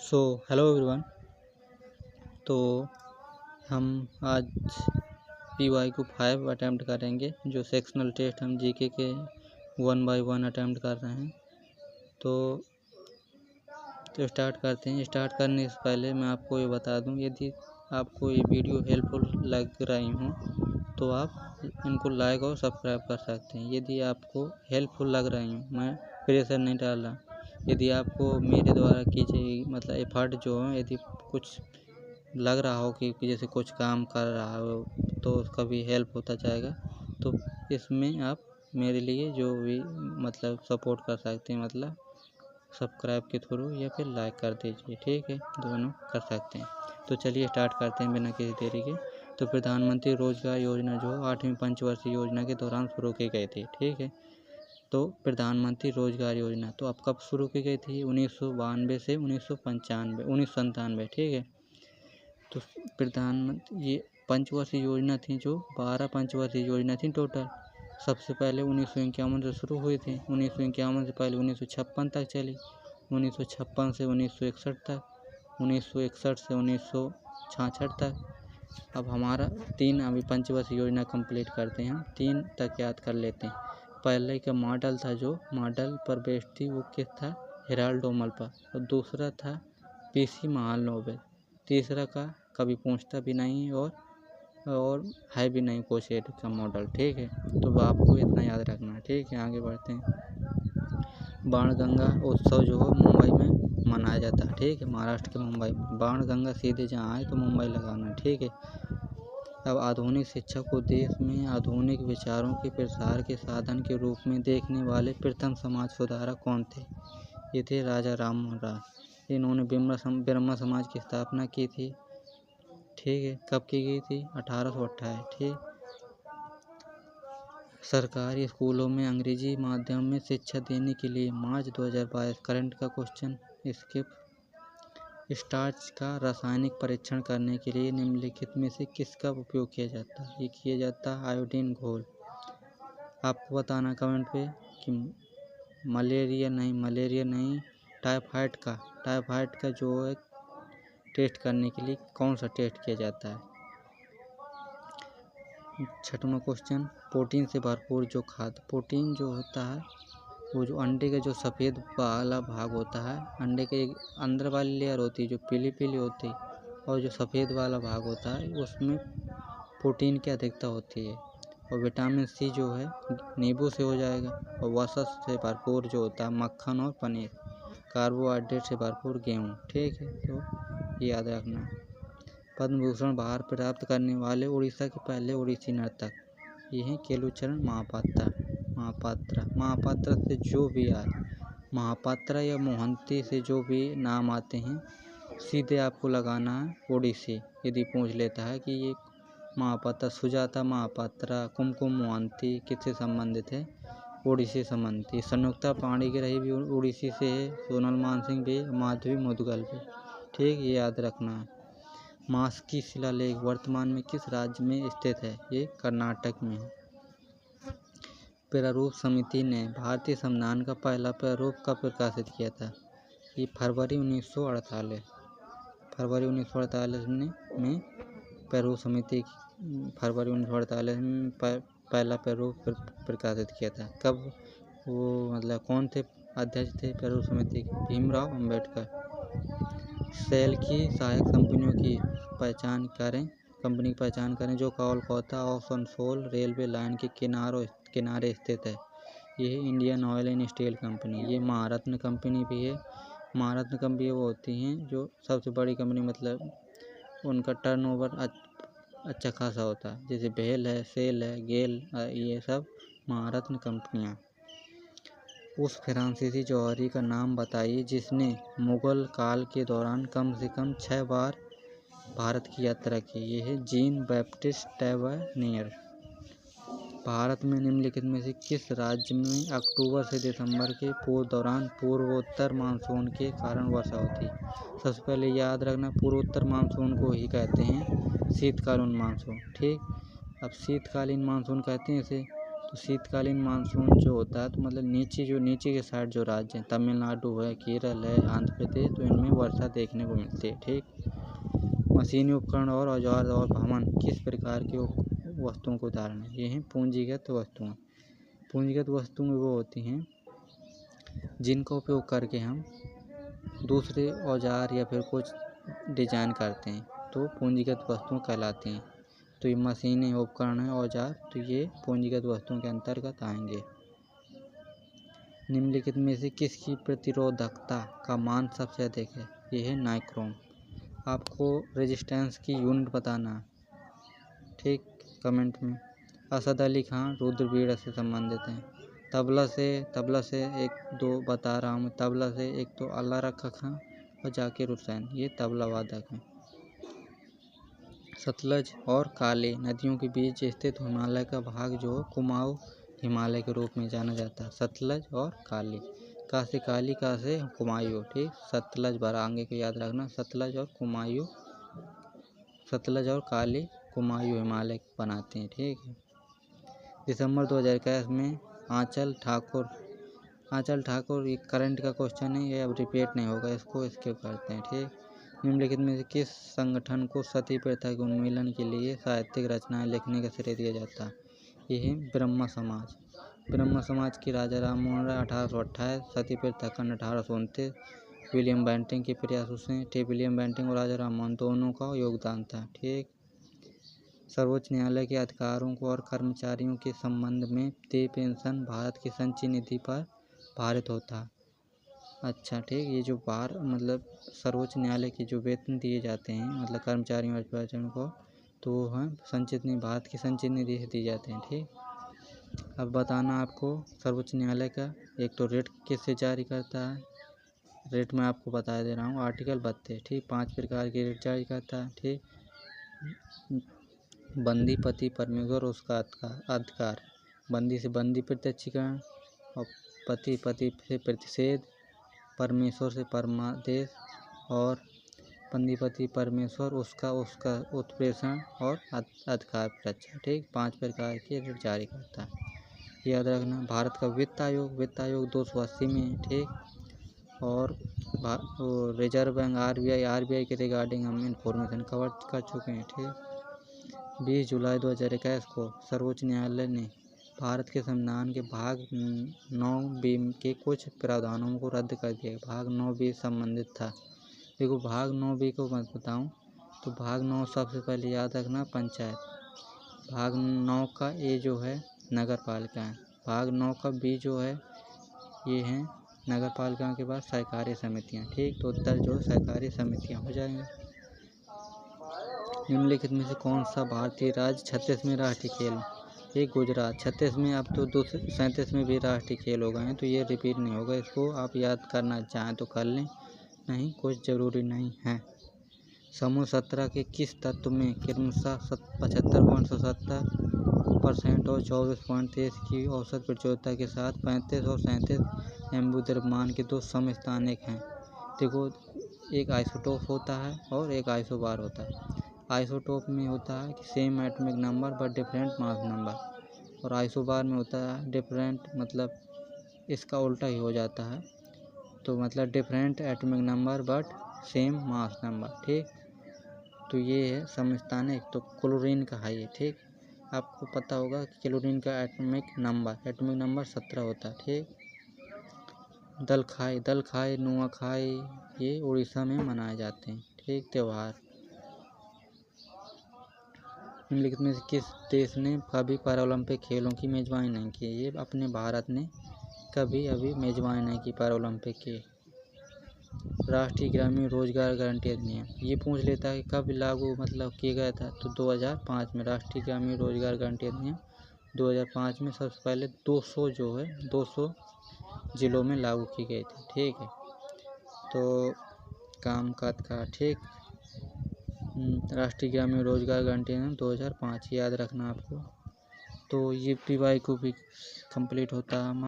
Hello everyone. तो हम आज PYQ 5 अटैम्प्ट करेंगे। जो सेक्शनल टेस्ट हम जीके के 1 बाय 1 अटैम्प्ट कर रहे हैं। तो स्टार्ट करते हैं। स्टार्ट करने से पहले मैं आपको ये बता दूं, यदि आपको ये वीडियो हेल्पफुल लग रही हूँ तो आप इनको लाइक और सब्सक्राइब कर सकते हैं। यदि आपको हेल्पफुल लग रही हूँ, मैं प्रेशर नहीं डाल रहा, यदि आपको मेरे द्वारा की गई एफर्ट जो है, यदि कुछ लग रहा हो कि जैसे कुछ काम कर रहा हो तो उसका भी हेल्प होता जाएगा, तो इसमें आप मेरे लिए जो भी सपोर्ट कर सकते हैं, सब्सक्राइब के थ्रू या फिर लाइक कर दीजिए। ठीक है, दोनों कर सकते हैं। तो चलिए स्टार्ट करते हैं बिना किसी देरी के। तो प्रधानमंत्री रोजगार योजना जो 8वीं पंचवर्षीय योजना के दौरान शुरू की गई थी। ठीक है, तो प्रधानमंत्री रोजगार योजना तो अब कब शुरू की गई थी? 1992 से 1997। ठीक है, तो प्रधानमंत्री ये पंचवर्षीय योजना थी, जो 12 पंचवर्षीय योजना थी टोटल। सबसे पहले 1951 से शुरू हुई थी। 1951 से पहले 1956 तक चली, 1956 से 1961 तक, 1961 से 1966 तक। अब हमारा 3 अभी पंचवर्षीय योजना कंप्लीट करते हैं। हम 3 तक याद कर लेते हैं। पहले का मॉडल था, जो मॉडल पर बेस्ड थी, वो किस था? हेराल्ड ओमल पर। और दूसरा था PC महालनोबिस। तीसरा का कभी पूछता भी नहीं और है भी नहीं कोशेड का मॉडल। ठीक है, तो आपको इतना याद रखना है। ठीक है, आगे बढ़ते हैं। बाणगंगा उत्सव जो है मुंबई में मनाया जाता है। ठीक है, महाराष्ट्र के मुंबई में। बाणगंगा सीधे जहाँ आए तो मुंबई लगाना है। ठीक है, अब आधुनिक शिक्षा को देश में आधुनिक विचारों के प्रसार के साधन के रूप में देखने वाले प्रथम समाज सुधारक कौन थे? ये थे राजा राममोहन राय। इन्होंने ब्रह्म समाज की स्थापना की थी। ठीक है, कब की गई थी? 1828। ठीक, सरकारी स्कूलों में अंग्रेजी माध्यम में शिक्षा देने के लिए मार्च 2022। करंट का क्वेश्चन स्किप। स्टार्च का रासायनिक परीक्षण करने के लिए निम्नलिखित में से किसका उपयोग किया जाता है? ये किया जाता है आयोडीन घोल। आपको बताना कमेंट पे कि मलेरिया नहीं, टाइफाइड का जो है टेस्ट करने के लिए कौन सा टेस्ट किया जाता है? 6वां क्वेश्चन, प्रोटीन से भरपूर जो खाद्य। प्रोटीन जो होता है, वो जो अंडे का जो सफ़ेद वाला भाग होता है, अंडे के एक अंदर वाली लेयर होती है जो पीली होती है, और जो सफ़ेद वाला भाग होता है उसमें प्रोटीन की अधिकता होती है। और विटामिन C जो है नींबू से हो जाएगा। और वसा से भरपूर जो होता है मक्खन और पनीर। कार्बोहाइड्रेट से भरपूर गेहूँ। ठीक है, तो याद रखना। पद्म भूषण बाहर प्राप्त करने वाले उड़ीसा के पहले उड़ीसी नर्तक, ये हैं केलुचरण महापात्रा से जो भी आए, महापात्रा या मोहंती से जो भी नाम आते हैं, सीधे आपको लगाना है ओडिसी। यदि पूछ लेता है कि ये महापात्रा, सुजाता महापात्रा, कुमकुम मोहंती किससे संबंधित है? ओडिसी संबंधी। संयुक्ता पाणिग्राही भी उड़ीसी से है, सोनल मानसिंह भी, माधवी मुदगल भी। ठीक, ये याद रखना है। मास्की शिलालेख वर्तमान में किस राज्य में स्थित है? ये कर्नाटक में है। प्रारूप समिति ने भारतीय संविधान का पहला प्रारूप कब प्रकाशित किया था? ये फरवरी 1948 में प्रारूप समिति फरवरी 1948 में पहला प्रारूप प्रकाशित किया था। कब? वो कौन थे अध्यक्ष थे प्रारूप समिति के? भीमराव अम्बेडकर। सेल की सहायक कंपनियों की पहचान करें जो कोलकाता और आसनसोल रेलवे लाइन के किनारे स्थित है। ये है Indian oil and steel company. ये महारत्न कंपनी भी है। महारत्न कंपनी वो होती हैं जो सबसे बड़ी कंपनी, उनका टर्नओवर अच्छा खासा होता है, जैसे भेल है, सेल है, गेल, ये सब महारत्न कंपनियाँ। उस फ्रांसीसी जौहरी का नाम बताइए जिसने मुगल काल के दौरान कम से कम 6 बार भारत की यात्रा की। ये है जीन बैप्टिस्ट टैवर्नियर। भारत में निम्नलिखित में से किस राज्य में अक्टूबर से दिसंबर के दौरान पूर्वोत्तर मानसून के कारण वर्षा होती है? सबसे पहले याद रखना, पूर्वोत्तर मानसून को ही कहते हैं शीतकालीन मानसून। ठीक, अब शीतकालीन मानसून कहते हैं इसे, तो शीतकालीन मानसून जो होता है तो मतलब नीचे के साइड जो राज्य हैं, तमिलनाडु है, केरल है, आंध्र प्रदेश, तो इनमें वर्षा देखने को मिलती है। ठीक। मशीनी उपकरण और औजार और भवन किस प्रकार की वस्तुओं को उदाहरण है? ये हैं पूंजीगत वस्तुएं। पूंजीगत वस्तुएं वो होती हैं जिनका उपयोग करके हम दूसरे औजार या फिर कुछ डिजाइन करते हैं, तो पूंजीगत वस्तुएं कहलाती हैं। तो ये मशीनें, उपकरण है, औजार, तो ये पूंजीगत वस्तुओं के अंतर्गत आएंगे। निम्नलिखित में से किसकी प्रतिरोधकता का मान सबसे अधिक है? ये है नाइक्रोम। आपको रेजिस्टेंस की यूनिट बताना है, ठीक, कमेंट में। असद अली खान रुद्रवीर से संबंधित हैं। तबला से एक दो बता रहा हूँ। तबला से एक तो अल्लाह रखा खां और जाकिर हुसैन, ये तबला वादक हैं। सतलज और काली नदियों के बीच स्थित हिमालय का भाग जो कुमाऊं हिमालय के रूप में जाना जाता है। सतलज और काली, का से काली, का से कुमायूं, ठीक। सतलज बरांगे को याद रखना। सतलज और काली कुमायूं हिमालय बनाते हैं, ठीक है। दिसंबर 2021 में आंचल ठाकुर, ये करंट का क्वेश्चन है, ये अब रिपीट नहीं होगा, इसको स्किप करते हैं, ठीक। निम्नलिखित में से किस संगठन को सती प्रथा के उन्मूलन के लिए साहित्यिक रचनाएं लिखने का श्रेय दिया जाता है? ये है ब्रह्म समाज। ब्रह्म समाज के राजा राम मोहन राय 1828, सती प्रथा खंड 1829, विलियम बेंटिंक के प्रयासों से, ठीक। विलियम बेंटिंक और राजा राम मोहन दोनों का योगदान था, ठीक। सर्वोच्च न्यायालय के अधिकारों को और कर्मचारियों के संबंध में देय पेंशन भारत की संचयी निधि पर भारित होता है। अच्छा, ठीक। ये जो सर्वोच्च न्यायालय के जो वेतन दिए जाते हैं मतलब कर्मचारियों और प्रजाजनों को, तो वो हैं संचित निधि, भारत की संचित निधि से दिए जाते हैं, ठीक। अब बताना आपको सर्वोच्च न्यायालय का एक तो रेट किससे जारी करता है। रेट मैं आपको बता दे रहा हूँ, आर्टिकल 32, ठीक। 5 प्रकार के रेट जारी करता है, ठीक। बंदी, पति, परमेश्वर, उसका अधिकार। बंदी से बंदी प्रत्यक्षीकरण, और पति से प्रतिषेध, परमेश्वर से परमादेश, और बंदी, पति, परमेश्वर, उसका उत्प्रेषण और अधिकार रक्षा, ठीक। 5 प्रकार के ऋण जारी करता है, याद रखना। भारत का वित्त आयोग 280 में है, ठीक। और रिजर्व बैंक आरबीआई के रिगार्डिंग हम इंफॉर्मेशन कवर कर चुके हैं, ठीक। 20 जुलाई 2021 को सर्वोच्च न्यायालय ने भारत के संविधान के भाग 9B के कुछ प्रावधानों को रद्द कर दिया। भाग 9B संबंधित था। देखो, भाग 9B को मैं बताऊं तो भाग 9 सबसे पहले याद रखना पंचायत। भाग 9 का ए जो है नगर पालिका है। भाग 9 का बी जो है ये है नगर पालिका के बाद सहकारी समितियां, ठीक। तो उत्तर जो सहकारी समितियां हो जाएंगे। निम्नलिखित में से कौन सा भारतीय राज्य 36वें राष्ट्रीय खेल? ये गुजरात। 36 में, अब तो 37 में भी राष्ट्रीय खेल हो गए हैं, तो ये रिपीट नहीं होगा। इसको आप याद करना चाहें तो कर लें, नहीं कुछ ज़रूरी नहीं है। समूह 17 के किस तत्व में क्रमशः 75.77% और 24.23 की औसत प्रचुरता के साथ 35 और 37 एम्बु द्रव्यमान के 2 समस्थानिक हैं? देखो, एक आइसोटोप होता है और एक आइसोबार होता है। आइसोटोप में होता है कि same atomic number but different mass number, और आइसोबार में होता है डिफरेंट, मतलब इसका उल्टा ही हो जाता है, तो मतलब different atomic number but same mass number, ठीक। तो ये है समस्थानिक। तो क्लोरीन का है ये, ठीक। आपको पता होगा कि क्लोरीन का एटॉमिक नंबर 17 होता है, ठीक। दलखाई नुआखाई ये उड़ीसा में मनाए जाते हैं, ठीक, त्यौहार। निम्नलिखित में से किस देश ने कभी पैरालंपिक खेलों की मेजबानी नहीं की? ये अपने भारत ने कभी अभी मेजबानी नहीं की पैरालंपिक की। राष्ट्रीय ग्रामीण रोजगार गारंटी अधिनियम ये पूछ लेता है कि कब लागू किया गया था, तो 2005 में। राष्ट्रीय ग्रामीण रोजगार गारंटी अधिनियम 2005 में सबसे पहले 200 जिलों में लागू की गई थी, ठीक है। तो काम काज का, ठीक। राष्ट्रीय ग्रामीण रोजगार गारंटी अधिनियम 2005 याद रखना आपको। तो ये PY को भी कंप्लीट होता है।